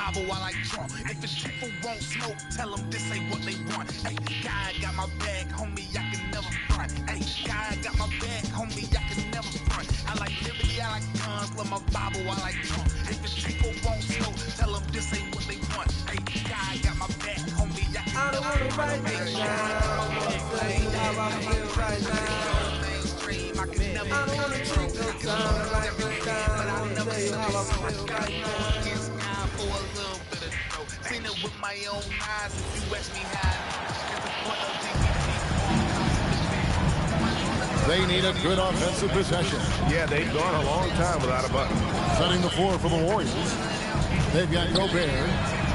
Bible while I drunk. If it's people won't smoke, tell them this ain't what they want. Hey, God got my bag, homie, I can never front. Hey, God got my bag, homie, I can never front. I like liberty, I like guns, love my Bible while I drunk. If it's people won't smoke, tell them this ain't what they want. Hey, God got my bag, homie, I can never front. I don't wanna take no time to write this down. I wanna tell you how I feel right now. It's time for a little bit of dough. Seen it with my own eyes. If you ask me how, they need a good offensive possession. Yeah, they've gone a long time without a bucket. Setting the floor for the Warriors. They've got Gobert.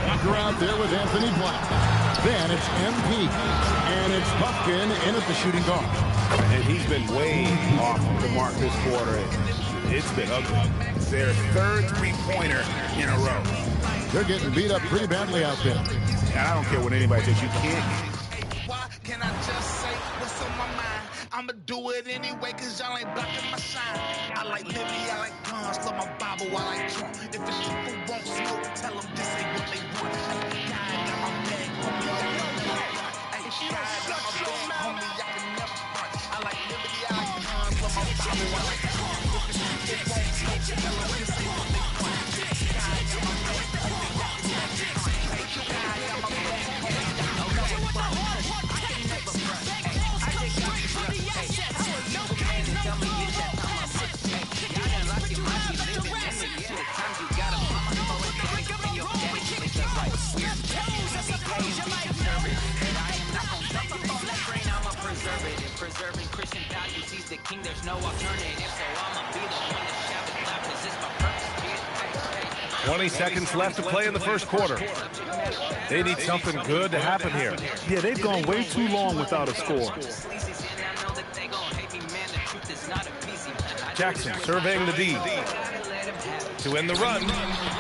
Walker out there with Anthony Black. Then it's MP. And it's Buffkin in at the shooting guard. And he's been way off the mark this quarter. It's been ugly. Their third three-pointer in a row. They're getting beat up pretty badly out there. And I don't care what anybody says. You can't. Why can I just say what's on my mind? I'ma do it anyway, cause y'all ain't blocking my shine. I like liberty, I like guns, love my Bible while I drunk. If it's people won't smoke, tell them this ain't what they want. God got my bag, homie, I can never front. Hey, God got my bag, homie, I can never front. I like liberty, I like guns, love my Bible while I drunk. If it's people won't smoke, tell them this ain't what they want. God got my bag, homie, I can never front. Hey, God got my bag, homie, I can never front. Preserving Christian values, he's the king, there's no alternative. So I'ma be the one to shout it loud, cause it's my purpose. 20 seconds left to play in the first quarter. They need something good to happen here. Yeah, they've gone way too long without a score. Jackson surveying the D. To end the run.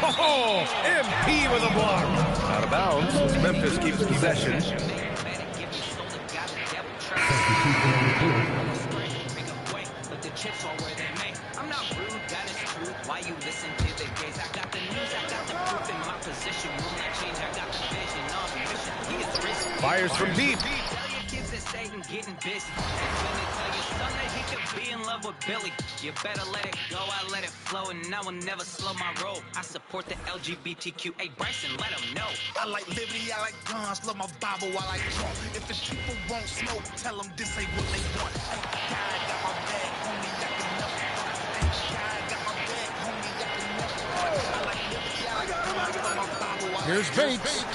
Oh, MP with a block. Out of bounds as Memphis keeps possession. I'm not rude, that is true. Why you listen to the gaze? I got the news, I got the proof in my position. Will not change, I got the vision of mission. He is risen. Fires from deep. Tell your kids that Satan getting busy. And when they tell your son that he could be in love with Billy, you better let it go, I let it flow, and I will never slow my roll. I support the LGBTQ. Hey, Bryson, let him know. I like liberty, I like guns, love my Bible while I drunk. If it's people won't smoke, tell them this ain't what they want. Hey, God got my bag, homie, I can never front. Hey, God got my bag, homie, I can never front. I like liberty, I like guns, love my Bible while I drunk. Here's Bates.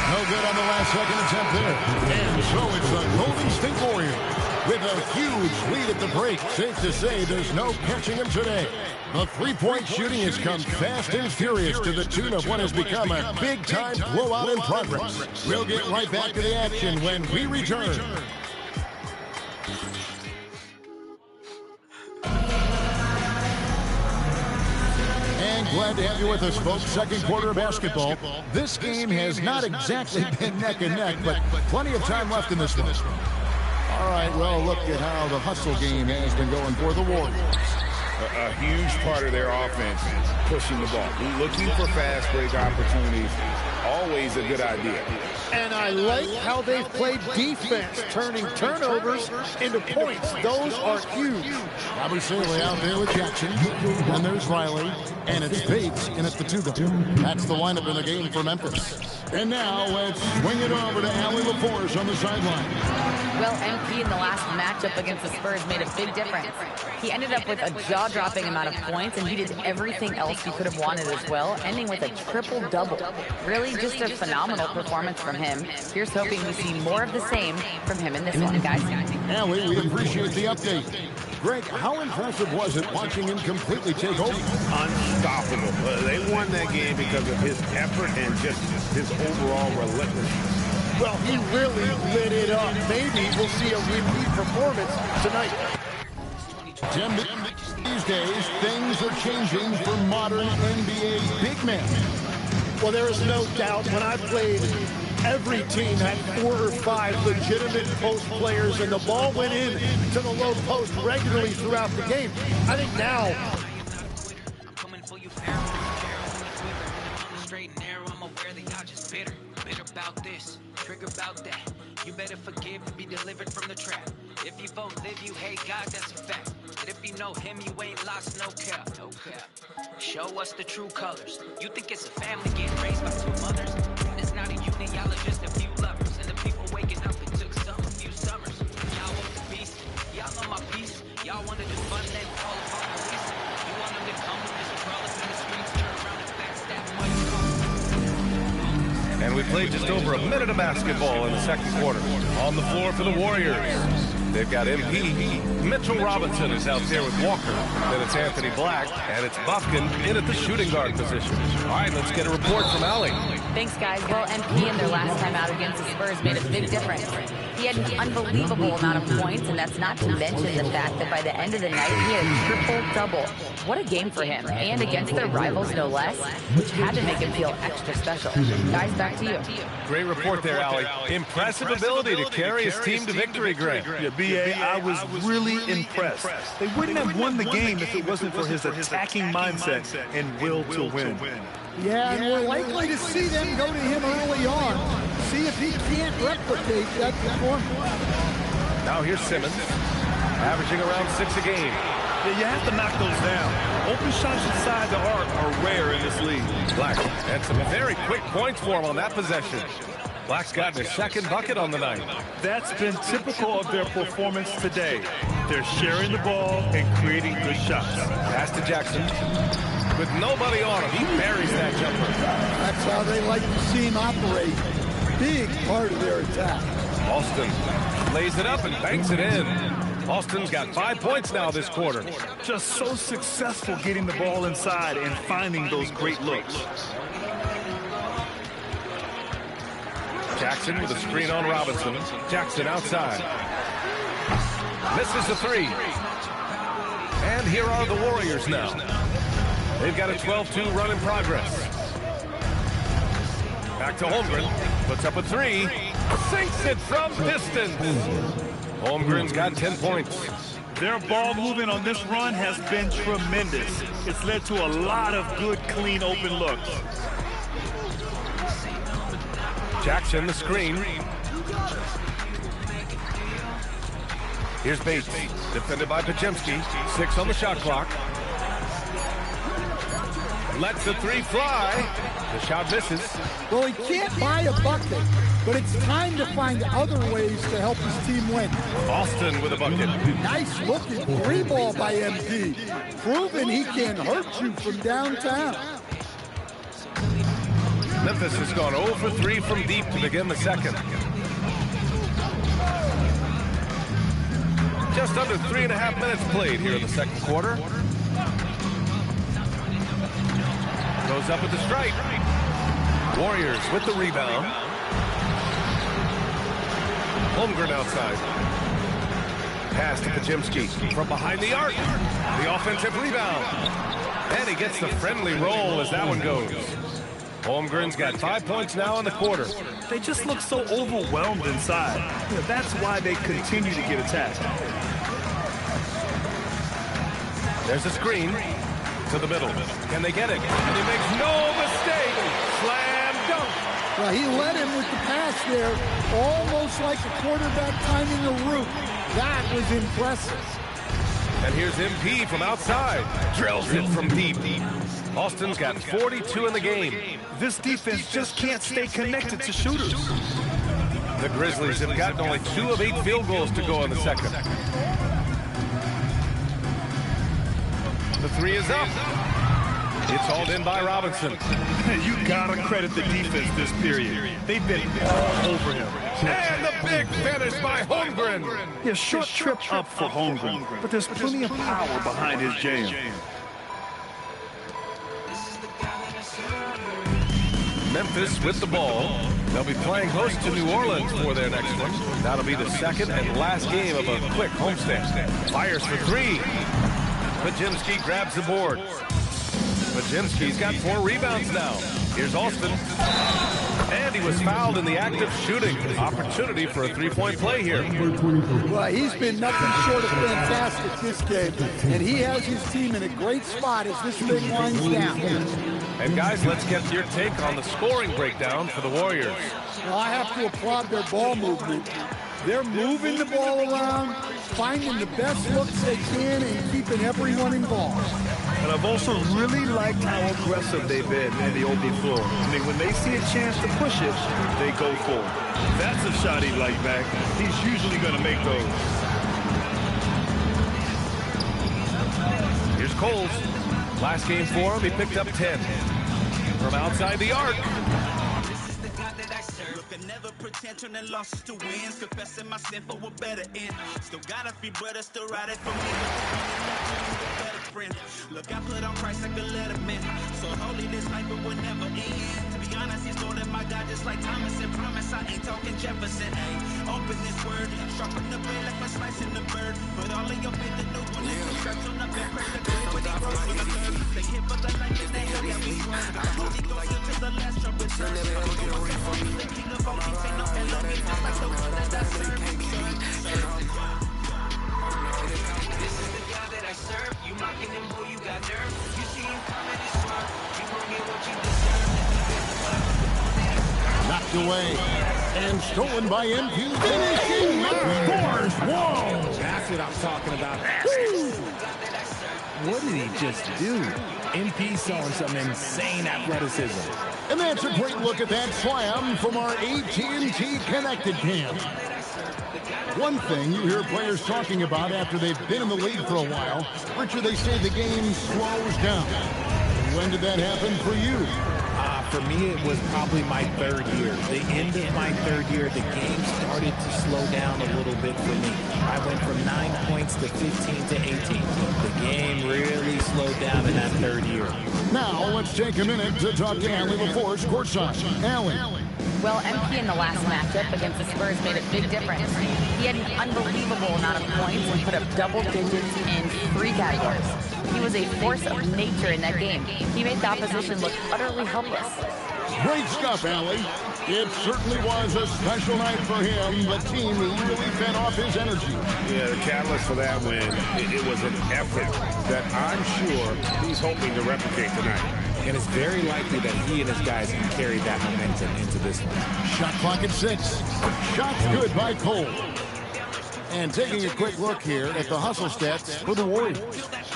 No good on the last second attempt there. And so it's the Golden State Warriors with a huge lead at the break. Safe to say there's no catching him today. The three-point shooting has come fast and furious to the tune of what has become a big-time blowout in progress. We'll get right back to the action when we return. And glad to have you with us, folks. Second quarter of basketball. This game has not exactly been neck and neck, but plenty of time left in this one. All right, well, look at how the hustle game has been going for the Warriors. A huge part of their offense, pushing the ball. Looking for fast break opportunities, always a good idea. And I like how they've played defense, turning turnovers into points. Those are huge. Robert Saley out there with Jackson. And there's Riley. And it's Bates in at the two. That's the lineup in the game for Memphis. And now let's swing it over to Allie LaForce on the sideline. Well, MP in the last matchup against the Spurs made a big difference. He ended up with a jaw-dropping amount of points, and he did everything else he could have wanted as well, ending with a triple-double. Really just a phenomenal performance from him. Here's hoping we see more of the same from him in this one, guys. Allie, we appreciate the update. Greg, how impressive was it watching him completely take over? Unstoppable. They won that game because of his effort and just his overall relentlessness. Well, he really lit it up. Maybe we'll see a repeat performance tonight. Tim, these days, things are changing for modern NBA big men. Well, there is no doubt when I played, every team had 4 or 5 legitimate post players, and the ball went in to the low post regularly throughout the game. I think now... I'm aware that y'all just bitter. Bitter about this, trigger about that. You better forgive and be delivered from the trap. If you won't live, you hate God, that's a fact. But if you know him, you ain't lost, no cap. No cap. Show us the true colors. You think it's a family getting raised by two mothers? It's not a union, y'all are just a few lovers. And the people waking up, it took a few summers. Y'all want the beast, y'all know my peace. Y'all wanted to fun, then call upon police. You want them to come with this umbrellas in the streets, turn around and backstab money. And we played just over a minute of basketball in the second quarter. On the floor for the Warriors, they've got MP. Mitchell Robinson is out there with Walker. Then it's Anthony Black, and it's Bufkin in at the shooting guard position. All right, let's get a report from Allie. Thanks, guys. Well, MP in their last time out against the Spurs made a big difference. He had an unbelievable amount of points, and that's not to mention the fact that by the end of the night, he had a triple-double. What a game for him, and against their rivals, no less, which had to make him feel extra special. Guys, back to you. Great report there, Allie. Impressive ability to carry his team to victory, Grant. Yeah, B.A., I was really impressed. They wouldn't have won the game if it wasn't for his attacking mindset and will to win. Yeah, and we're likely to see them go to him early on. See if he can't replicate that performance. Now here's Simmons, averaging around 6 a game. Yeah, you have to knock those down. Open shots inside the arc are rare in this league. Black had some very quick points for him on that possession. Black's gotten his second bucket on the night. That's been typical of their performance today. They're sharing the ball and creating good shots. Pass to Jackson. With nobody on him, he buries that jumper. That's how they like to see him operate. Big part of their attack. Austin lays it up and banks it in. Austin's got 5 points now this quarter. Just so successful getting the ball inside and finding those great looks. Jackson with a screen on Robinson. Jackson outside. Misses the three. And here are the Warriors now. They've got a 12-2 run in progress. Back to Holmgren. Puts up a three. Sinks it from distance. Holmgren's got 10 points. Their ball movement on this run has been tremendous. It's led to a lot of good, clean, open looks. Jackson, the screen. Here's Bates, defended by Pajemski. 6 on the shot clock. Lets the three fly. The shot misses. Well, he can't buy a bucket, but it's time to find other ways to help his team win. Austin with a bucket. Nice looking three ball by MP. Proving he can hurt you from downtown. Memphis has gone 0 for 3 from deep to begin the second. Just under 3.5 minutes played here in the second quarter. Goes up with the strike. Warriors with the rebound. Holmgren outside. Pass to Pajemski from behind the arc. The offensive rebound. And he gets the friendly roll as that one goes. Holmgren's got 5 points now in the quarter. They just look so overwhelmed inside. You know, that's why they continue to get attacked. There's a screen to the middle. Can they get it? And he makes no mistake. Slam dunk. Well, he led him with the pass there, almost like a quarterback timing a route. That was impressive. And here's MP from outside. Drills it from deep. Austin's got 42 in the game. This defense just can't stay connected to shooters. The Grizzlies have gotten only 2 of 8 field goals to go in the second. The three is up. It's hauled in by Robinson. You gotta credit the defense this period. They've been all over him. And the big finish by Holmgren. Yeah, short trip up for Holmgren, but there's plenty of power behind his jam. Memphis with the ball. They'll be playing host to New Orleans for their next one. That'll be the second and last game of a quick homestand. Fires for 3. Pajemski grabs the board. Pajemski's got 4 rebounds now. Here's Austin. And he was fouled in the act of shooting. Opportunity for a 3-point play here. Well, he's been nothing short of fantastic this game, and he has his team in a great spot as this thing winds down. And guys, let's get your take on the scoring breakdown for the Warriors. Well, I have to applaud their ball movement. They're moving the ball around, finding the best looks they can, and keeping everyone involved. And I've also really liked how aggressive they've been in the open floor. I mean, when they see a chance to push it, they go for it. That's a shot he'd like back. He's usually going to make those. Here's Coles. Last game for him, he picked up 10. From outside the arc. Never pretend turning losses to wins, confessing my sin for a better end. Still got a few brothers still riding for me. Look, I put on Christ like a letterman. So holy this life it will never end. To be honest, he's Lord and my God, just like Thomas and promise. I ain't talking Jefferson. Hey, open this word, sharpen the blade like a slicing the bird. Put all of your faith in the one that can stretch on up and pray the grave when he grows on the third. They hit for the life and they hell that we swerve. The Holy Ghost until the last trumpet serves. The king of all kings ain't no Elohim, just like the one that I serve. This is the God that I serve. You mocking him, boy, you got nerve. You see him coming and swerve. You gon' get what you deserve. Knocked away and stolen by MP. Finishing with force. Whoa! That's what I'm talking about. What did he just do? MP showing some insane athleticism. And that's a great look at that slam from our AT&T Connected Cam. One thing you hear players talking about after they've been in the league for a while, Richard, they say the game slows down. When did that happen for you? For me, it was probably my third year. The end of my third year, the game started to slow down a little bit for me. I went from 9 points to 15 to 18. The game really slowed down in that third year. Now, let's take a minute to talk to Allie LaForce courtside. Allie. Well, MP in the last matchup against the Spurs made a big difference. He had an unbelievable amount of points and put up double digits in 3 categories. He was a force of nature in that game. He made the opposition look utterly helpless. Great stuff, Allie. It certainly was a special night for him. The team really fed off his energy. Yeah, the catalyst for that win, it was an effort that I'm sure he's hoping to replicate tonight. And it's very likely that he and his guys can carry that momentum into this one. Shot clock at 6. Shots good by Cole. And taking a quick look here at the hustle stats for the Warriors.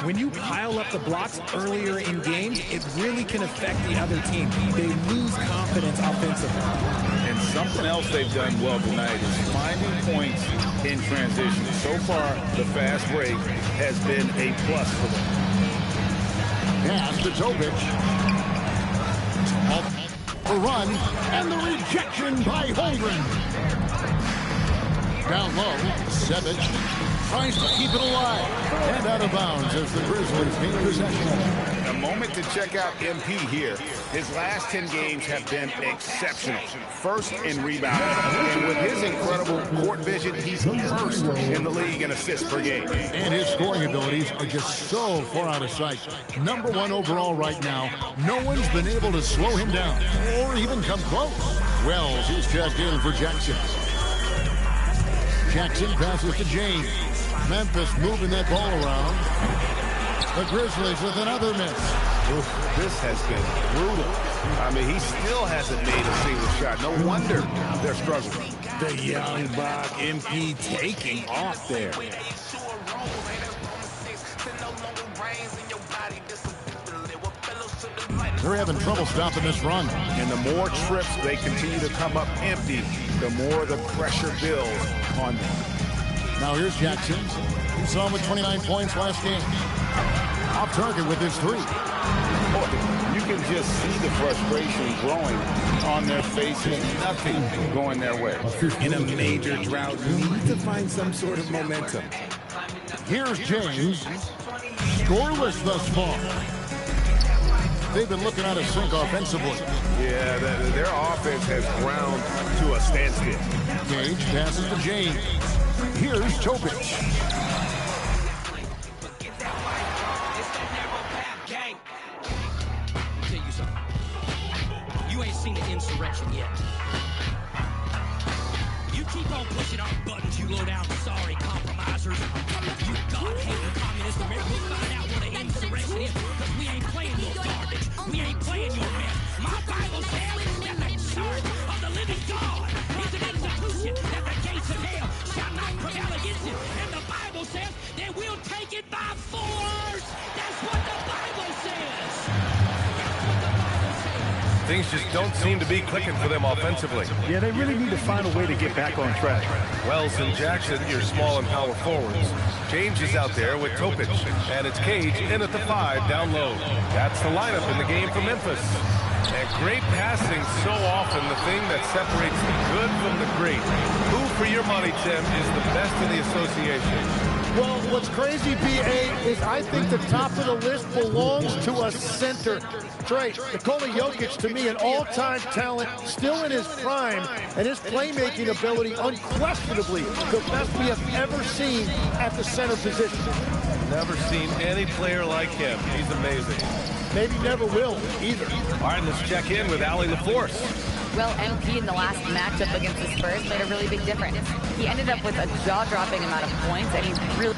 When you pile up the blocks earlier in games, it really can affect the other team. They lose confidence offensively. And something else they've done well tonight is finding points in transition. So far, the fast break has been a plus for them. Pass to Topic. The run and the rejection by Holmgren. Down low, Savage tries to keep it alive. And out of bounds as the Grizzlies gain possession. A moment to check out MP here. His last 10 games have been exceptional. First in rebounding. And with his incredible court vision, he's first in the league in assists per game. And his scoring abilities are just so far out of sight. Number 1 overall right now. No one's been able to slow him down or even come close. Wells is checked in for Jackson. Jackson passes to James. Memphis moving that ball around. The Grizzlies with another miss. Oof, this has been brutal. I mean, he still hasn't made a single shot. No wonder they're struggling. The young buck MP taking off there. They're having trouble stopping this run. And the more trips they continue to come up empty, the more the pressure builds on them. Now here's Jackson. We saw him with 29 points last game. Off target with his 3. You can just see the frustration growing on their faces. Nothing going their way. In a major drought, you need to find some sort of momentum. Here's James. Scoreless thus far. They've been looking out of sync offensively. Yeah, their offense has ground to a standstill. Gage passes to James. Here's Topic. Tell you something. You ain't seen the insurrection yet. You Keep on pushing our buttons, you low-down sorry compromisers. You God-hating communists, America, we'll find out what an insurrection is, because we ain't playing your garbage. We ain't playing your mess. My Bible says that the church of the living God is an institution that the gates of hell shall not prevail against it. And the Bible says that we'll take it by force. That's what the Bible says. Things just don't seem to be clicking for them offensively. Yeah, they really need to find a way to get back on track. Wells and Jackson, your small and power forwards. James is out there with Topic, and it's Cage in at the 5 down low. That's the lineup in the game for Memphis. And great passing, so often the thing that separates the good from the great. Who, for your money, Tim, is the best in the association? Well, what's crazy, B.A., is I think the top of the list belongs to a center. Trey, Nikola Jokic, to me, an all-time talent, still in his prime, and his playmaking ability, unquestionably, the best we have ever seen at the center position. Never seen any player like him. He's amazing. Maybe never will, either. All right, let's check in with Allie LaForce. Well, MP in the last matchup against the Spurs made a really big difference. He ended up with a jaw-dropping amount of points, and he really...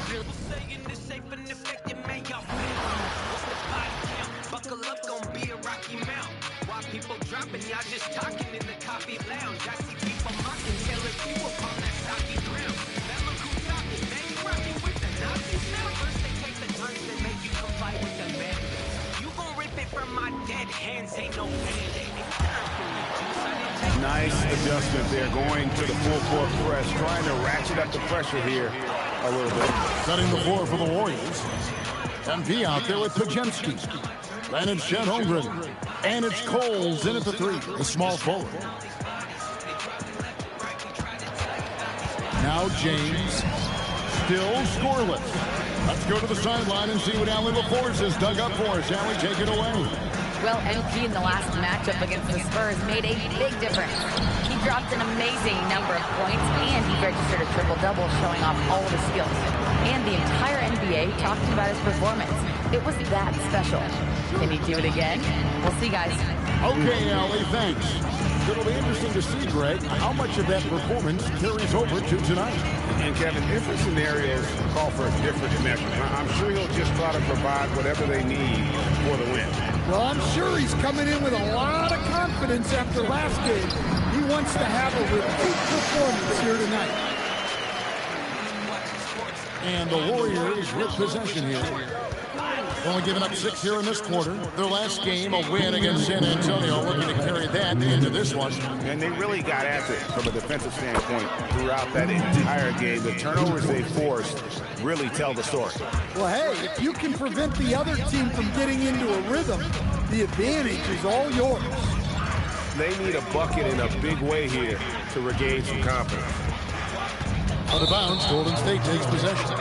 People dropping, y'all just talking in the coffee lounge. I see people mocking Taylor Q upon that stocky ground. That look who's talking, man, you rocking with the Nazis now. First they take the drugs that make you comply with the mandate. You gon' rip it from my dead hands, ain't no band-aid. Nice adjustment there, going to the full court press, trying to ratchet up the pressure here a little bit. Setting the floor for the Warriors. MP out there with Pajemski. Then it's Chet Holmgren. And it's Coles in at the 3, the small forward. Now James, still scoreless. Let's go to the sideline and see what Allie LaForce has dug up for us. Allie, take it away. Well, MP in the last matchup against the Spurs made a big difference. He dropped an amazing number of points, and he registered a triple-double, showing off all of his skills. And the entire NBA talked about his performance. It was that special. Can he do it again? We'll see, guys. Okay, Allie, thanks. It'll be interesting to see, Greg, how much of that performance carries over to tonight. And, Kevin, different scenarios call for a different measure. I'm sure he'll just try to provide whatever they need for the win. Well, I'm sure he's coming in with a lot of confidence after last game. He wants to have a repeat performance here tonight. And the Warriors with possession here. Only giving up 6 here in this quarter. Their last game, a win against San Antonio, looking to carry that into this one. And they really got after it from a defensive standpoint throughout that entire game. The turnovers they forced really tell the story. Well, hey, if you can prevent the other team from getting into a rhythm, the advantage is all yours. They need a bucket in a big way here to regain some confidence. Out of bounds, Golden State takes possession.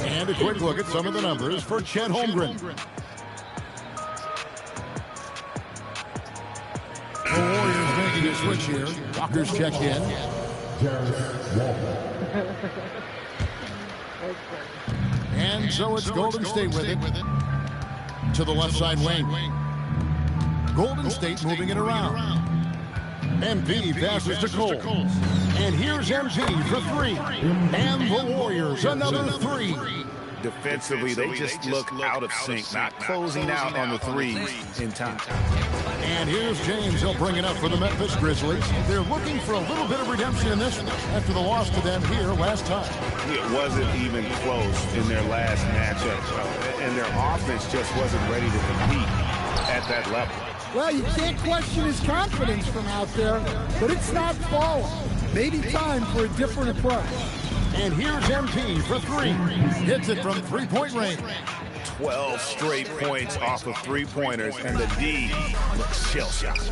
And a quick look at some of the numbers for Chet Holmgren. The Warriors making a switch here. Walker's checked in. And so it's Golden State with it. To the left side wing. Golden State moving it around. MP passes to Cole. And here's MP for 3. And the Warriors, another 3. Defensively, they just look out of sync, not closing out on the threes in time. And here's James. He'll bring it up for the Memphis Grizzlies. They're looking for a little bit of redemption in this one after the loss to them here last time. It wasn't even close in their last matchup, and their offense just wasn't ready to compete at that level. Well, you can't question his confidence from out there, but it's not falling. Maybe time for a different approach. And here's MP for 3. Hits it from three-point range. 12 straight points off of three-pointers, and the D looks shell-shocked.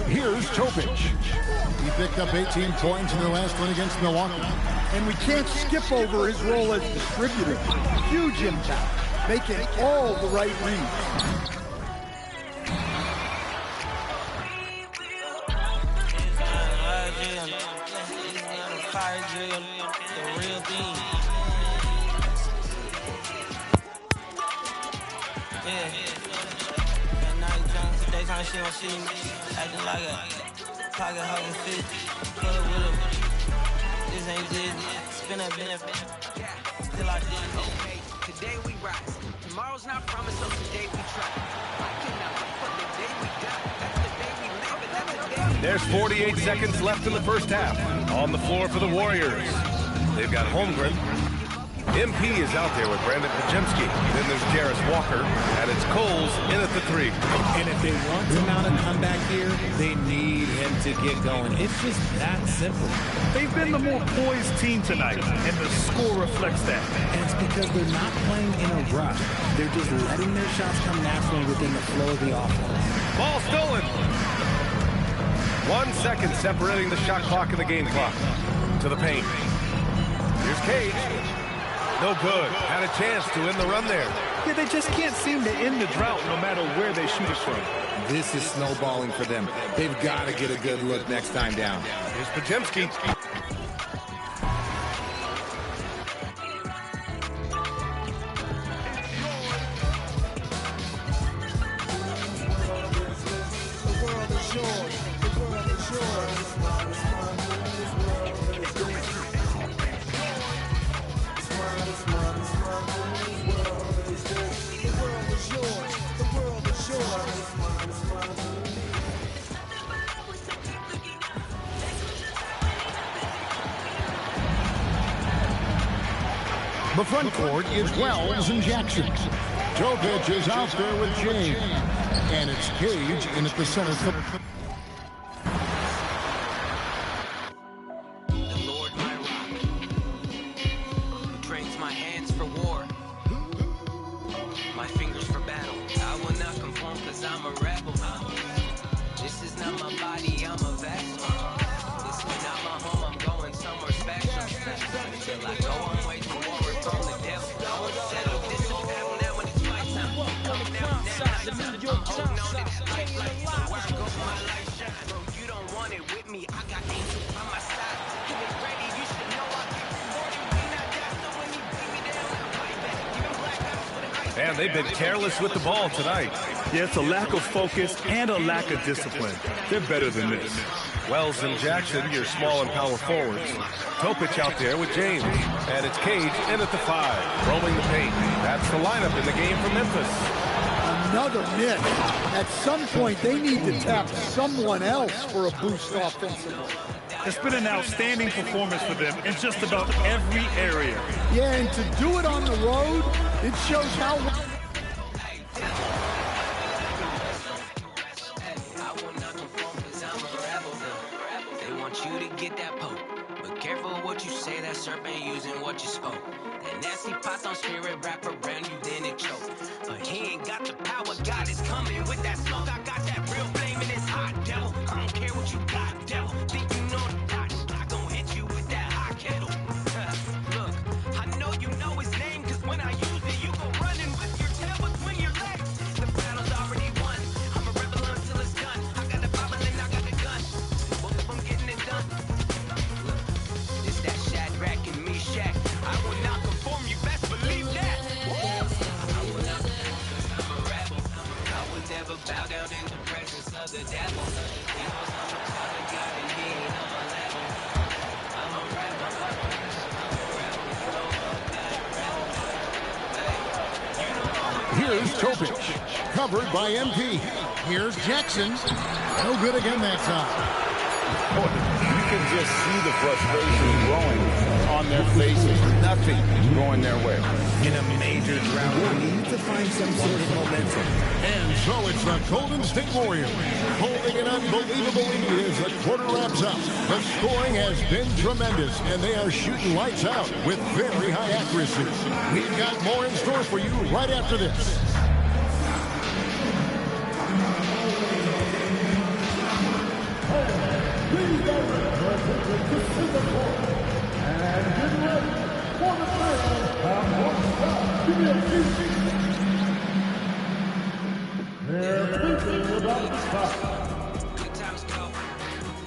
Here's Topic. He picked up 18 points in their last one against Milwaukee. And we can't skip over his role as distributor. Huge impact, making all the right reads. The real thing. Yeah. Daytime shit on shit, acting like a pocket hogging fit. Pull up with him. This ain't it. Spin up, till I did. Okay, today we rise. Tomorrow's not promised, so today we try. I cannot wait for the day we die. That's the day we live, and that's the day we There's 48 seconds left in the first half. On the floor for the Warriors. They've got Holmgren. MP is out there with Brandon Pajemski. Then there's Jarris Walker. And it's Coles in at the 3. And if they want to mount a comeback here, they need him to get going. It's just that simple. They've been the more poised team tonight, and the score reflects that. And it's because they're not playing in a rush. They're just letting their shots come naturally within the flow of the offense. Ball stolen. 1 second separating the shot clock and the game clock. To the paint. Here's Cage. No good. Had a chance to end the run there. Yeah, they just can't seem to end the drought no matter where they shoot it from. This is snowballing for them. They've got to get a good look next time down. Here's Pajemski. The front court is Wells and Jackson. Topic is out there with James. And it's Cage in at the center. The Lord my rock, who trains my hands for war, my fingers for battle. I will not conform because I'm a rebel. This is not my body, I'm a vessel. This is not my home, I'm going somewhere special. Till I go on way to war from the devil. I won't settle, this is battle now when it's my time. Coming out now, I'm holding on to that lifeline. So where I go, my life shine. Bro, you don't want it with me, I got angels by my side. Get it ready, you should know I keep rewarding. We not die, so when he beat me down, I'll fight back. Giving black eyes with an ice. And they've been careless with the ball tonight. Yeah, it's a lack of focus and a lack of discipline. They're better than this. Wells and Jackson, your small and power forwards. Topic out there with James. And it's Cage in at the 5, roaming the paint. That's the lineup in the game for Memphis. Another miss. At some point, they need to tap someone else for a boost offensively. It's been an outstanding performance for them in just about every area. Yeah, and to do it on the road, it shows how... You to get that poke, but careful what you say, that serpent using what you spoke. That nasty Python spirit wrap around you, then it choke. But he ain't got the power, God is coming with that smoke. I got that real flame and it's hot, devil. I don't care what you got, devil. Think you know the dot, I gon' hit you with that hot kettle. Look, I know you know his name, cause when I use it, you go running with your tail between your legs. The battle's already won, I'm a rebel until it's done. I got the Bible and I got the gun. Both of them getting it done. Look, this that Shadrach and Meshach. I will not conform, you best believe that. I will not conform, cause I'm a rebel. I will never bow down in the presence of the devil. He knows I'm a child of God and he ain't on my level. I'm a rebel. Here's Topic, covered by MP. Here's Jackson. No good again that time. You can just see the frustration growing on their faces. Nothing is going their way. In a major drought, we need to find some sort of momentum. And so it's the Golden State Warriors holding an unbelievable lead as the quarter wraps up. The scoring has been tremendous, and they are shooting lights out with very high accuracy. We've got more in store for you right after this. Good times go.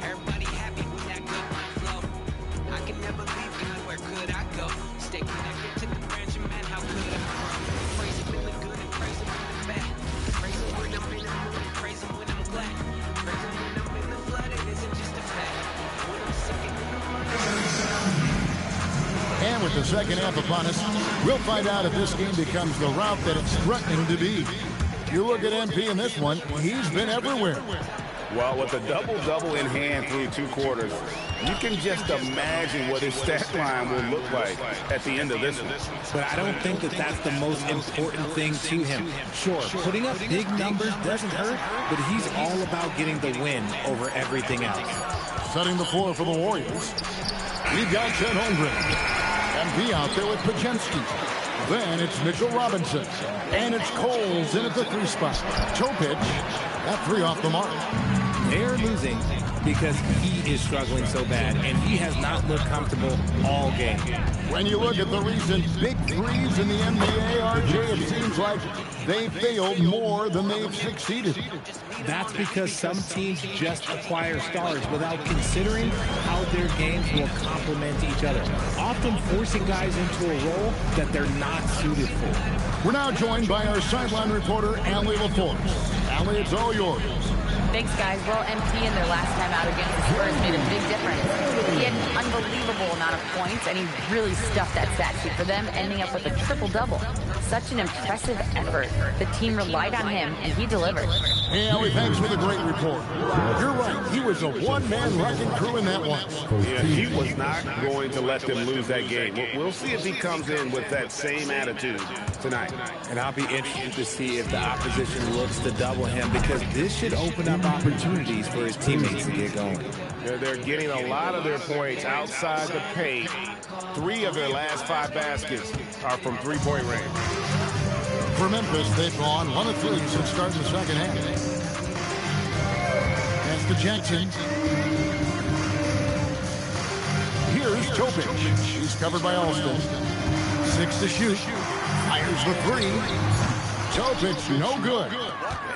Everybody happy with that good flow. I can never leave God, where could I go? Stay connected to the branch, and man, how could I grow? Praise him in the good and praise him in the bad. Praise him when I'm in the mood, praise him when the second half upon us. We'll find out if this game becomes the route that it's threatening to be. You look at MP in this one, he's been everywhere. Well, with a double-double in hand through 2 quarters, you can just imagine what his stat line will look like at the end of this one. But I don't think that that's the most important thing to him. Sure, putting up big numbers doesn't hurt, but he's all about getting the win over everything else. Setting the floor for the Warriors. We've got Chet Holmgren. MP out there with Pajemski. Then it's Mitchell Robinson. And it's Coles in at the 3 spot. Topic, that 3 off the mark. They're losing because he is struggling so bad, and he has not looked comfortable all game. When you look at the recent big threes in the NBA, RJ, it seems like they failed more than they've succeeded. That's because some teams just acquire stars without considering how their games will complement each other, often forcing guys into a role that they're not suited for. We're now joined by our sideline reporter, Allie LaForce. Allie, it's all yours. Thanks, guys. Well, MP in their last time out against the Spurs made a big difference. He had an unbelievable amount of points, and he really stuffed that stat sheet for them, ending up with a triple-double. Such an impressive effort. The team relied on him, and he delivered. Hey, Allie, thanks for the great report. You're right. He was a one-man wrecking crew in that one. Yeah, he was not going to let them lose that game. We'll see if he comes in with that same attitude tonight. And I'll be interested to see if the opposition looks to double him, because this should open up opportunities for his teammates to get going. They're getting a lot of their points outside the paint. 3 of their last 5 baskets are from 3-point range. For Memphis, they've gone 1 of 3 since starting the second half. Pass to Jackson. Here's Topic. He's covered by Alston. 6 to shoot. Fires the 3. Topic, no good.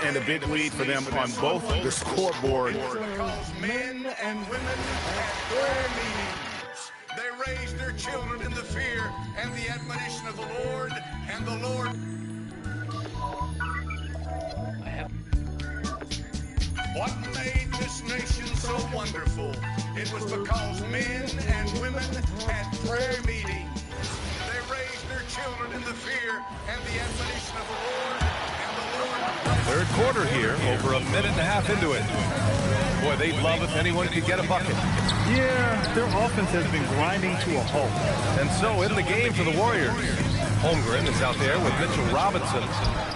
And a big lead for them on both the scoreboard. Men and women at prayer meetings, they raised their children in the fear and the admonition of the Lord, and the Lord. What made this nation so wonderful? It was because men and women had prayer meetings. They raised their children in the fear and the admonition of the Lord, and the Lord. Third quarter here, over a minute and a half into it. Boy, they'd love if anyone could get a bucket. Yeah, their offense has been grinding to a halt. And so in the game for the Warriors, Holmgren is out there with Mitchell Robinson.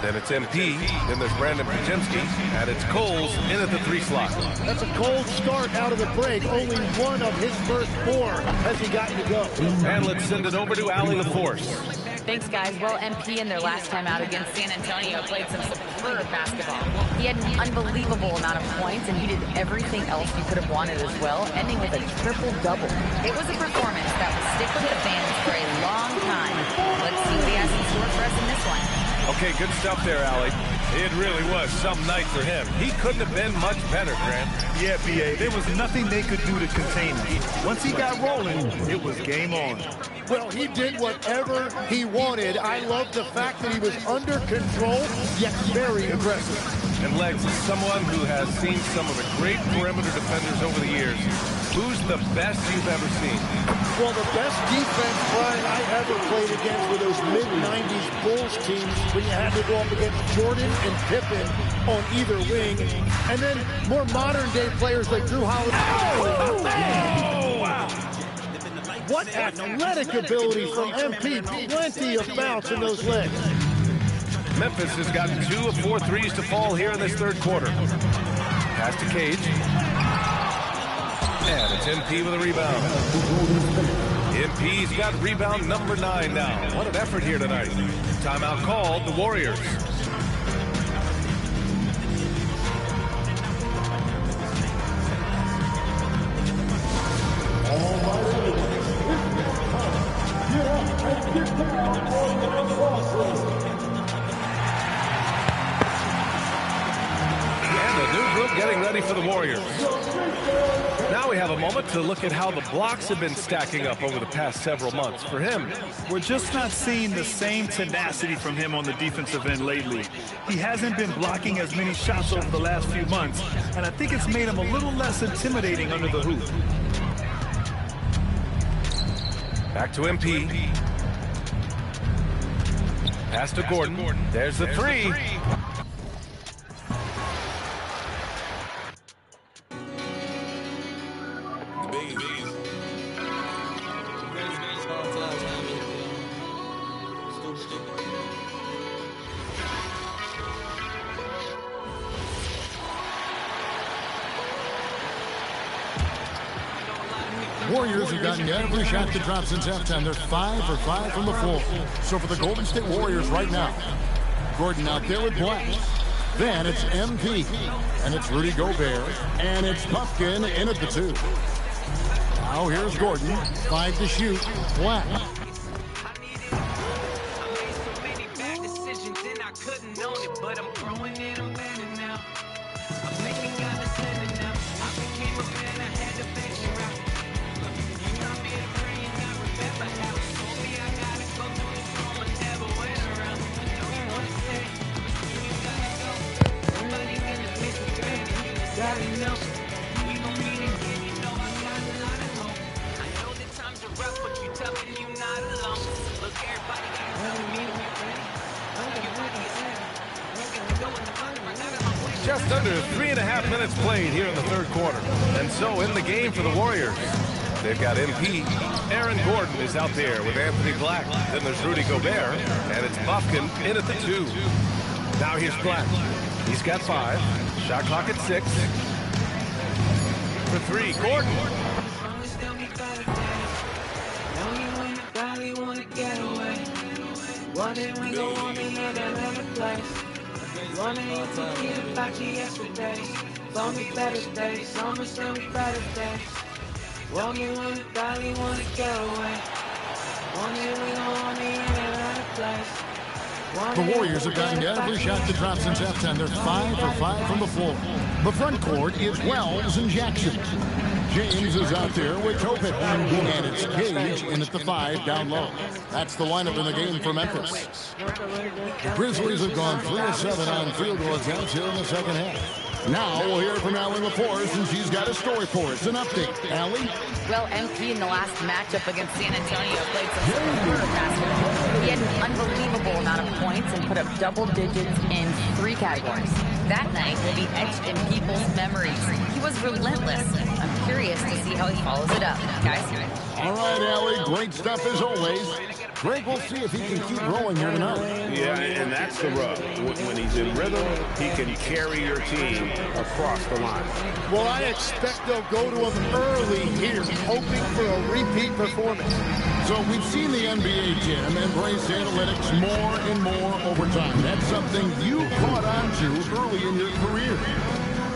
Then it's MP, then there's Brandon Pajemski, and it's Coles in at the 3 slot. That's a cold start out of the break. Only 1 of his first 4 has he gotten to go. And let's send it over to Allie LaForce. Thanks, guys. Well, MP in their last time out against San Antonio played some superb basketball. He had an unbelievable amount of points, and he did everything else you could have wanted as well, ending with a triple-double. It was a performance that will stick with the fans for a long time. Let's see what he has in store for us in this one. Okay, good stuff there, Allie. It really was some night for him. He couldn't have been much better, Grant. Yeah, B.A., there was nothing they could do to contain him. Once he got rolling, it was game on. Well, he did whatever he wanted. I love the fact that he was under control, yet very aggressive. And Legs, as someone who has seen some of the great perimeter defenders over the years, who's the best you've ever seen? Well, the best defense, Brian, I ever played against were those mid-90s Bulls teams when you had to go up against Jordan and Pippen on either wing. And then more modern-day players like Drew Holiday. Oh, wow. What athletic ability from MP. Plenty of bounce in those legs. Memphis has gotten 2 of 4 threes to fall here in this third quarter. Pass to Cage. And it's MP with a rebound. MP's got rebound number 9 now. What an effort here tonight. Timeout called, the Warriors. And a new group getting ready for the Warriors. Now we have a moment to look at how the blocks have been stacking up over the past several months for him. We're just not seeing the same tenacity from him on the defensive end lately. He hasn't been blocking as many shots over the last few months, and I think it's made him a little less intimidating under the hoop. Back to MP. Pass to Gordon. There's the three. Warriors have gotten every shot that drops since halftime. They're 5 for 5 from the floor. So for the Golden State Warriors right now, Gordon out there with Black. Then it's MP, and it's Rudy Gobert, and it's Puffkin in at the 2. Now here's Gordon, 5 to shoot, Black. Just under 3.5 minutes played here in the third quarter. And so in the game for the Warriors, they've got MP. Aaron Gordon is out there with Anthony Black. Then there's Rudy Gobert, and it's Puffkin in at the 2. Now here's Black. He's got 5. Shot clock at 6. For 3, Gordon. One day we gon' want me in another place. One day you forget about the yesterdays. Show me better days, show me better days. Want me when the valley wanna get away. One day we gon' want me in another place. The Warriors have gotten every shot that drops since halftime. They're 5 for 5 from the floor. The front court is Wells and Jackson. James is out there with Topin. And it's Gage in at the 5 down low. That's the lineup in the game for Memphis. The Grizzlies have gone 3 of 7 on field goal attempts here in the second half. Now we'll hear from Allie LaForce, and she's got a story for us. An update. Allie? Well, MP in the last matchup against San Antonio played some superb basketball. He had an unbelievable amount of points and put up double digits in 3 categories. That night will be etched in people's memories. He was relentless. I'm curious to see how he follows it up. Guys? All right, Allie. Great stuff as always. Greg, we'll see if he can keep rolling here tonight. Yeah, and that's the rub. When he's in rhythm, he can carry your team across the line. Well, I expect they'll go to him early here, hoping for a repeat performance. So we've seen the NBA, Tim, embrace analytics more and more over time. That's something you caught on to early in your career.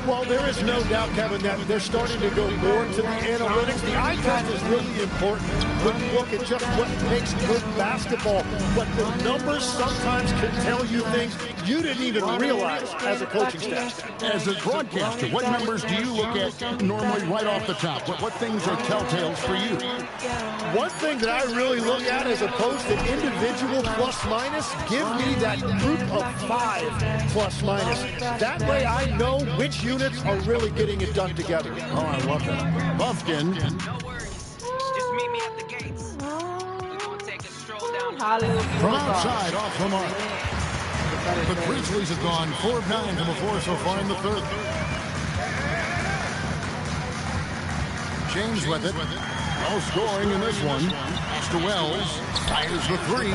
Well, there is no doubt, Kevin, that they're starting to go more to the analytics. The eye test is really important when you look at just what makes good basketball. But the numbers sometimes can tell you things you didn't even realize as a coaching staff. As a broadcaster, what numbers do you look at normally right off the top? What things are telltales for you? One thing that I really look at as opposed to individual plus-minus, give me that group of 5 plus-minus. That way I know which units are really getting it done together. Oh, I love that. Buffkin. From outside, off the mark. The Grizzlies have gone 4 of 9 from the floor so far in the third. James with it. No scoring in this one. Pass to Wells. Fires the 3.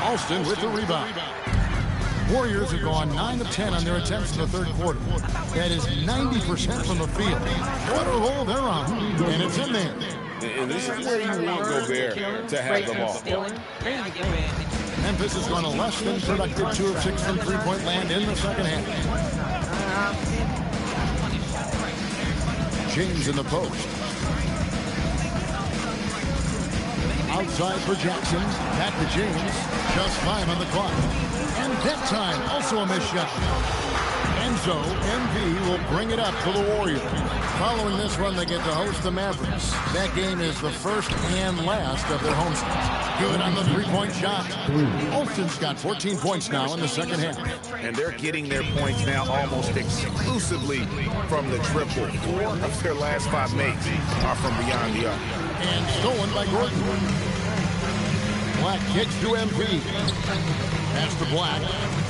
Alston with the rebound. Warriors have gone 9 of 10 on their attempts in the third quarter. That is 90% from the field. What a roll they're on. And it's in there. And this is where you want Gobert to have the ball. Memphis has gone a less than productive 2 of 6 from three-point land in the second half. James in the post. Outside for Jackson. Back to James. Just 5 on the clock. And that time, also a missed shot. And so, MP will bring it up to the Warriors. Following this run, they get to host the Mavericks. That game is the first and last of their homestands. Good on the three-point shot. Alston's got 14 points now in the second half. And they're getting their points now almost exclusively from the triple. 4 of their last 5 makes are from beyond the arc. And stolen by Gordon. Black kicks to MP. Pass to Black.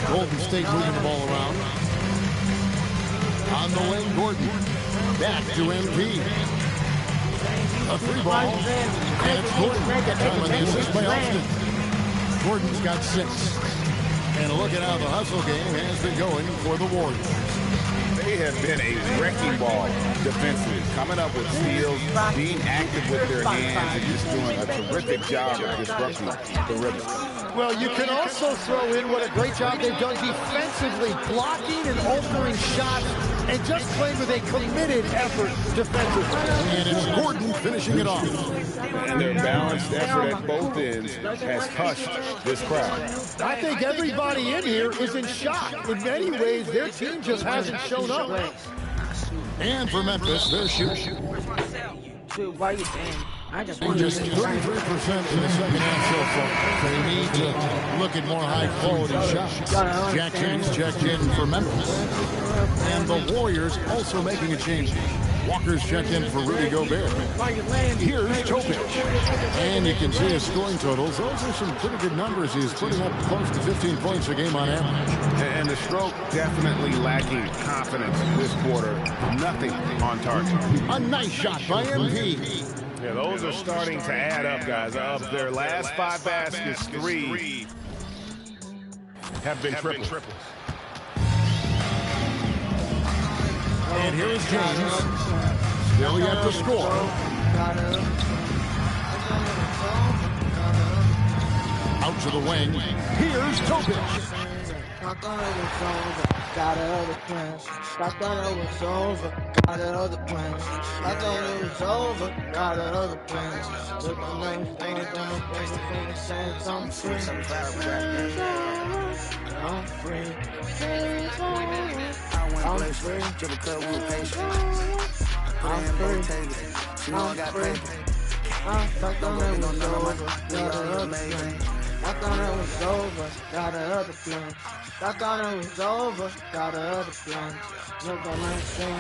Golden State moving the ball around. On the wing, Gordon. Back to MP. A free ball. And it's Gordon. Time on the assist by Austin. Gordon's got 6. And look at how the hustle game has been going for the Warriors. They have been a wrecking ball defensively, coming up with steals, being active with their hands, and just doing a terrific job of disrupting the rhythm. Well, you can also throw in what a great job they've done defensively, blocking and altering shots, and just playing with a committed effort defensively. And it's Gordon finishing it off. And their balanced effort at both ends has hushed this crowd. I think everybody in here is in shock. In many ways, their team just hasn't shown up. And for Memphis, they're shooting. Dude, why you saying? I just And just 33% in the second half so far. They need to look at more high-quality shots. Jack James checked in for Memphis. And the Warriors also making a change. Walker's checked in for Rudy Gobert. Here's Topic. And you can see his scoring totals. Those are some pretty good numbers. He's putting up close to 15 points a game on average. And the stroke definitely lacking confidence this quarter. Nothing on target. A nice shot by MP. Yeah, those are starting to add up, guys. Of their last 5 baskets, 3 have been triples. And here is James. Still yet to score. Out to the wing. Here's Topic. I thought it was over, got other plans. I thought it was over, got other plans. I thought it was over, got other plans. Look at my name, saying I'm free. I'm free. I'm free. I'm free. I thought it was over, got other plans. I thought it was over, got other plans. I thought it was over, got other plans. Look at my thing,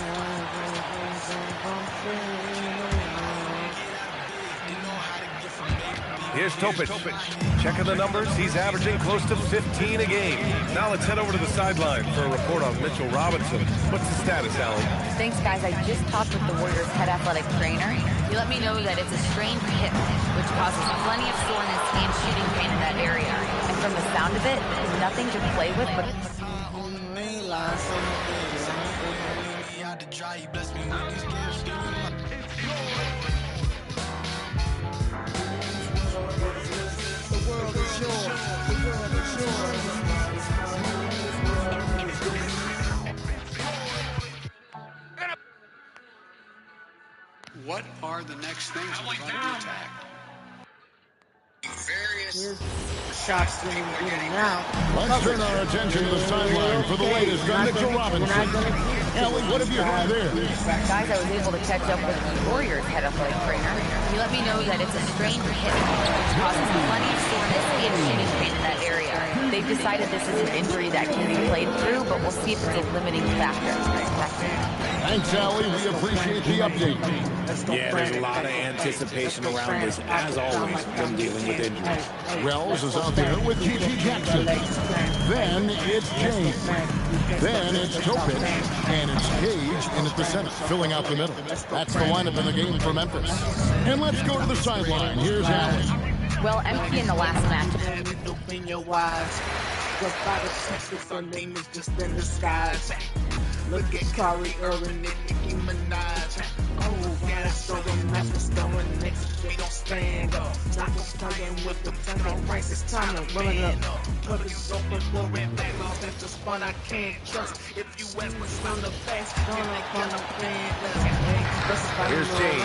I'm free. Here's Topic. Checking the numbers, he's averaging close to 15 a game. Now let's head over to the sideline for a report on Mitchell Robinson. What's the status, Allie? Thanks, guys. I just talked with the Warriors' head athletic trainer. He let me know that it's a strained hip, which causes plenty of soreness and shooting pain in that area. And from the sound of it, nothing to play with, but... The world is yours. The world is yours. What are the next things we're going to attack? Here's shots that we're getting now. Let's turn our attention to the sideline for the latest on Mitchell Robinson. Ellie, what have you heard there? Guys, I was able to catch up with the Warriors' head athletic trainer. He let me know that it's a strained hip, which causes plenty of soreness and shooting pain in that area. They've decided this is an injury that can be played through, but we'll see if it's a limiting factor. Thanks, Allie. We appreciate the update. Yeah, there's a lot of anticipation around this, as always, when dealing with injuries. Wells is out there with G.G. Jackson. Then it's James. Then it's Topic. And it's Cage in at the center, filling out the middle. That's the lineup in the game for Memphis. And let's go to the sideline. Here's Allie. Well, MP in the last match. Open your eyes. Just by the senses, her name is just in the skies. Look at Kyrie Irving and Nicki Minaj. Oh, yeah, so the Memphis going next. We don't stand up. Not just playing with the fucking price. It's time to run it up. Put it over, low and back off. That's just fun I can't trust. If you ask what's on the best, don't like on the fan. Here's James.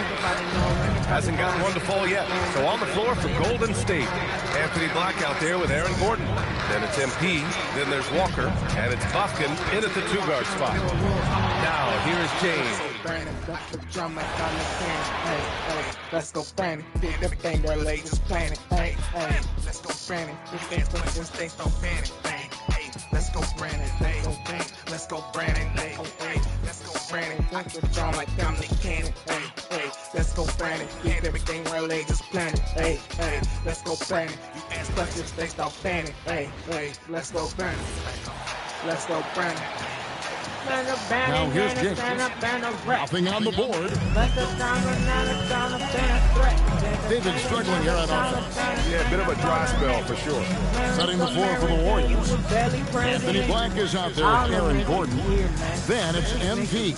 Hasn't gotten one to fall yet. So on the floor for Golden State. Anthony Black out there with Aaron Gordon. Then it's MP. Then there's Walker. And it's Bufkin in at the 2-guard spot. Now, here's James. Let's go Brandon. Big the thing that ladies planning. Hey, hey. Let's go Brandon. Big the questions they don't panic. Hey, hey. Let's go Brandon. Hey, hey. Let's go Brandon. Hey, hey. Let's go Brandon. Think the drum like I'm the cannon. Hey, hey. Let's go Brandon. Big everything where ladies planning. Hey, hey. Let's go Brandon. You Plus this thing don't panic. Hey, let's go burn it. Let's go burn it. Now here's James. Nothing on the board. They've been struggling here on offense. Yeah, a bit of a dry spell for sure. Setting the floor for the Warriors. Anthony Black is out there with Aaron Gordon. Then it's MP.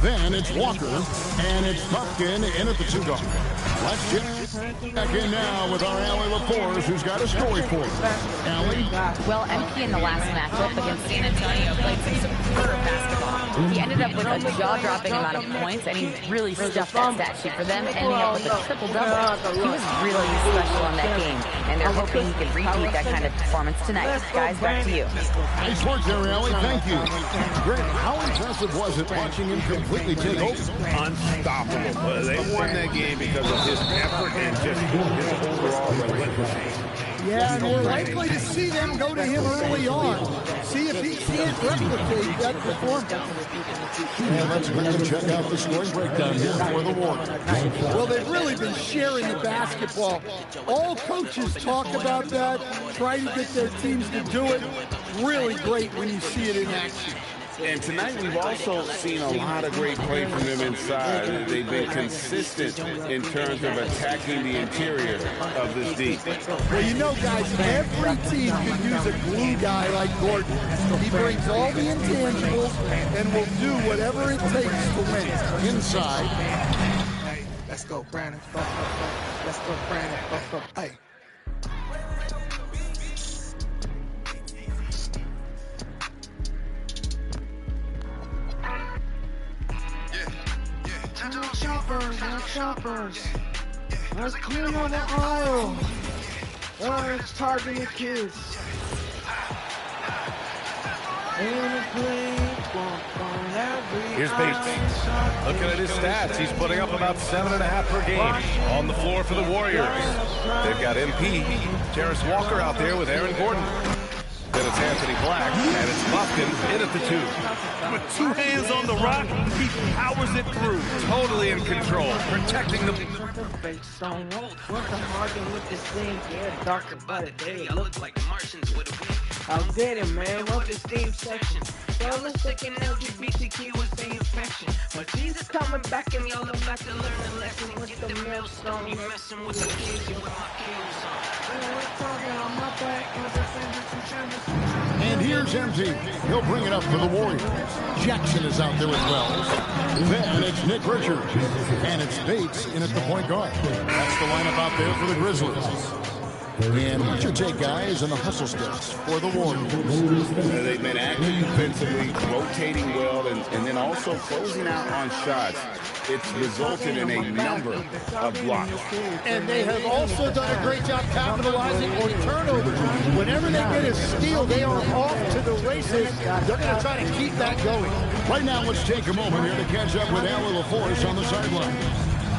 Then it's Walker. And it's Buffkin in at the 2 guard. Let's check back in now with our Allie LaForce, who's got a story for us. Allie? Well, MP in the last matchup against San Antonio played some superb basketball. He ended up with a jaw-dropping amount of points, and he really stuffed that stat sheet for them, ending up with a triple-double. He was really special in that game, and they're hoping he can repeat that kind of performance tonight. Guys, back to you. Nice work there, Allie. Thank you. Greg, how impressive was it watching him completely take over? Unstoppable. They won that game because of his effort and just his overall relentlessness. Yeah, and we're likely to see them go to him early on. See if he can't replicate that performance. And let's quickly check out the scoring breakdown here for the Warriors. Well, they've really been sharing the basketball. All coaches talk about that, try to get their teams to do it. Really great when you see it in action. And tonight we've also seen a lot of great play from them inside. They've been consistent in terms of attacking the interior of this deep. Well, you know, guys, every team can use a glue guy like Gordon. He brings all the intangibles and will do whatever it takes to win. Inside. Hey, let's go, Brandon. Let's go, Brandon. Hey. Shoppers. Let's clean on the aisle. Let's target the kids. Here's Bates. Looking at his stats, he's putting up about 7.5 per game on the floor for the Warriors. They've got MP, Jarris Walker out there with Aaron Gordon. Then it's Anthony Black, and it's Buffkin in at the 2. With 2 hands on the rock, he powers it through. Totally in control, protecting the... I'll get it, man. What's the steam section? Fellas taking LGBTQ was the infection. But Jesus coming back and y'all about to learn a lesson with the millstone. You messing with the kids, you with my kills on. And here's MP. He'll bring it up for the Warriors. Jackson is out there as well. Then it's Nick Richards. And it's Bates in at the point guard. That's the lineup out there for the Grizzlies. And what's your take, guys, on the hustle steps for the Warriors? They've been active defensively, rotating well, and then also closing out on shots. It's resulted in a number of blocks. And they have also done a great job capitalizing on turnovers. Whenever they get a steal, they are off to the races. They're going to try to keep that going. Right now, let's take a moment here to catch up with Allie LaForce on the sideline.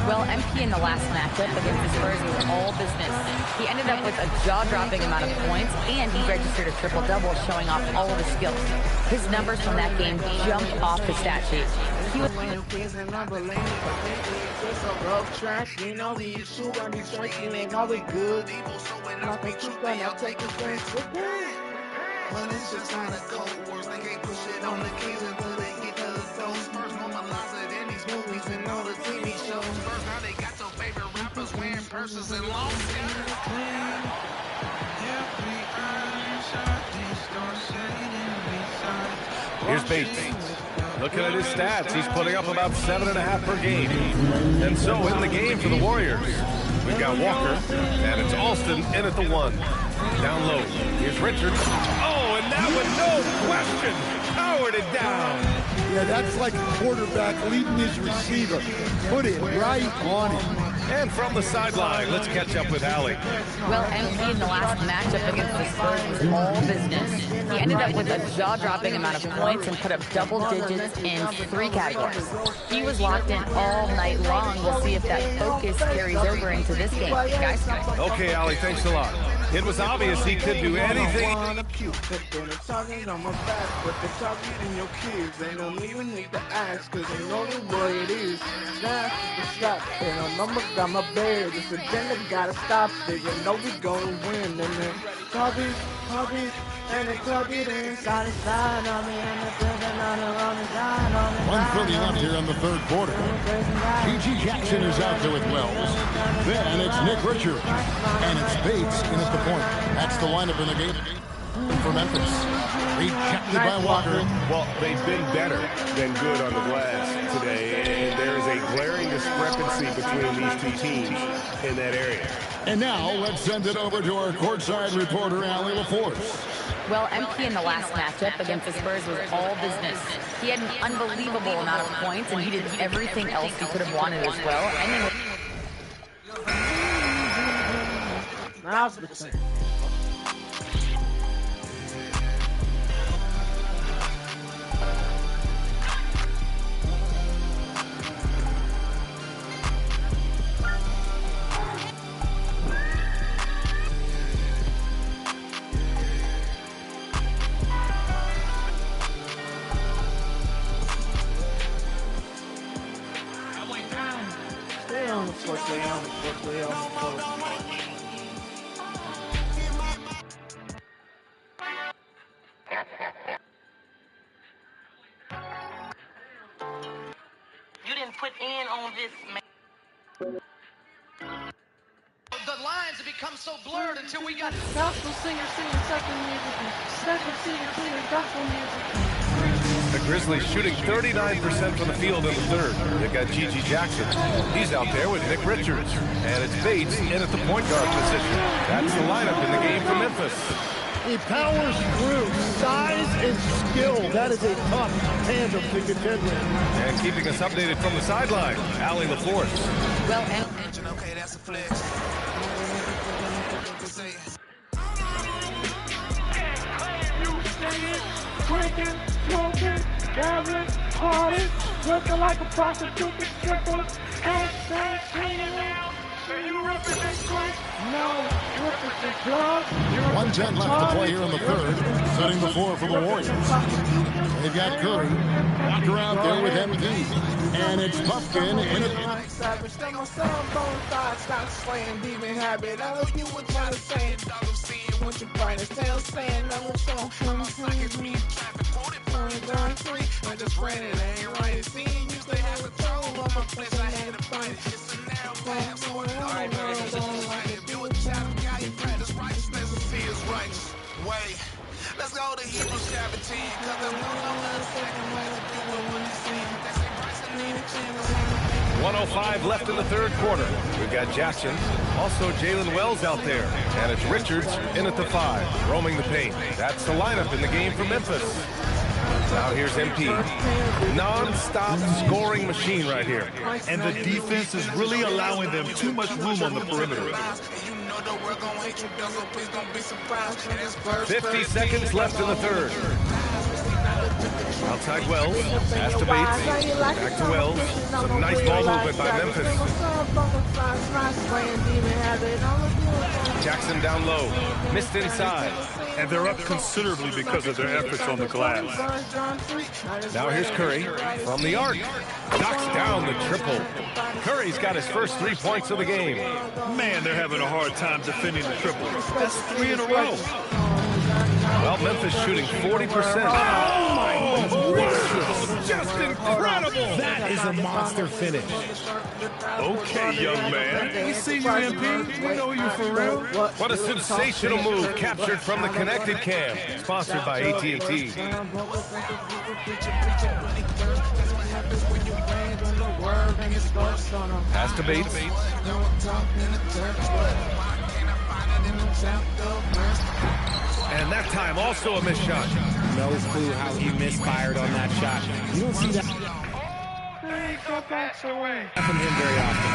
Well, MP in the last matchup against the Spurs was all business. He ended up with a jaw-dropping amount of points, and he registered a triple-double, showing off all of his skills. His numbers from that game jumped off the stat sheet. He was... Well, it's just kind of cold words. They can't push it on the kids until they get to those. First normalize it in these movies and all the TV shows. First, now they got your favorite rappers wearing purses and long Here's Bates. Looking at his stats, he's putting up about 7.5 per game. And so in the game for the Warriors, we've got Walker, and it's Alston in at the 1. Down low, here's Richards. Oh, and that one, no question, powered it down. Yeah, that's like a quarterback leading his receiver. Put it right on him. And from the sideline, let's catch up with Allie. Well, MP in the last matchup against the Spurs was all business. He ended up with a jaw-dropping amount of points and put up double digits in 3 categories. He was locked in all night long. We'll see if that focus carries over into this game. Guys? Okay, Allie, thanks a lot. It was obvious he could do anything. Talking on my back, but they're talking in your kids. They don't even need to ask, cause they know the way it is. Snap the shot, and I'm got my bed. This agenda gotta stop it. You know we gonna win. And then Tubby, and they plug it in. Side to side on me, and they're building on the side on me. 1:30 left here in the third quarter. G.G. Jackson is out there with Wells. Then it's Nick Richards. And it's Bates in at the point. That's the lineup in the game for Memphis. Rejected by Walker. Well, they've been better than good on the glass today, and there is a glaring discrepancy between these two teams in that area. And now let's send it over to our courtside reporter, Allie LaForce. Well, MP in the last matchup against the Spurs was all business. He had an unbelievable amount of points, and he did everything else he could have wanted as well. Now's the thing. Stay on the floor, stay on the floor, stay on the floor. You didn't put in on this, man. The lines have become so blurred until we got gospel singer singing second music, second singer singing gospel music. The Grizzlies shooting 39% from the field in the third. They've got G.G. Jackson. He's out there with Nick Richards. And it's Bates in at the point guard position. That's the lineup in the game for Memphis. He powers through. Size and skill. That is a tough tandem to contend with. And keeping us updated from the sideline, Allie LaForce. Well, okay, that's a flex. Drinking, smoking, gathering, partying, looking like a prostitute, stripper, can't say you represent Christ? No, you represent drugs. 1:10 left to play here in the third. Setting the floor for the Warriors. They've got Curry. Walker out there with MP. And it's Puffkin in it. Stop slaying demon habit. I hope you were trying to say it. What your brightest tail saying, I'm so free. I just ran it, ain't right. See, used to have a tone on my place, I had to fight it. It's a narrow path, so I don't like it. Do a child of God, you practice righteousness and see is righteous. Wait, let's go to Hebrews chapter 10, cause I won't know the second way to do it when they see it. They say Christ need a chance. 1:05 left in the third quarter. We've got Jackson, also Jalen Wells out there. And it's Richards in at the 5, roaming the paint. That's the lineup in the game for Memphis. Now here's MP. Non-stop scoring machine right here. And the defense is really allowing them too much room on the perimeter. 50 seconds left in the third. Outside Wells, pass to Bates, back to Wells. Some nice ball movement by Memphis. Jackson down low, missed inside. And they're up considerably because of their efforts on the glass. Now here's Curry from the arc. Knocks down the triple. Curry's got his first 3 points of the game. Man, they're having a hard time defending the triple. That's 3 in a row. Well, Memphis shooting 40%. Oh, my goodness. Just incredible. That is a monster finish. Okay, young man. We see you, MP. We know you for real. What a sensational move captured from the connected cam. Sponsored by AT&T. Pass to Bates. And that time also a missed shot. No clue how he misfired on that shot. You don't see that from him very often.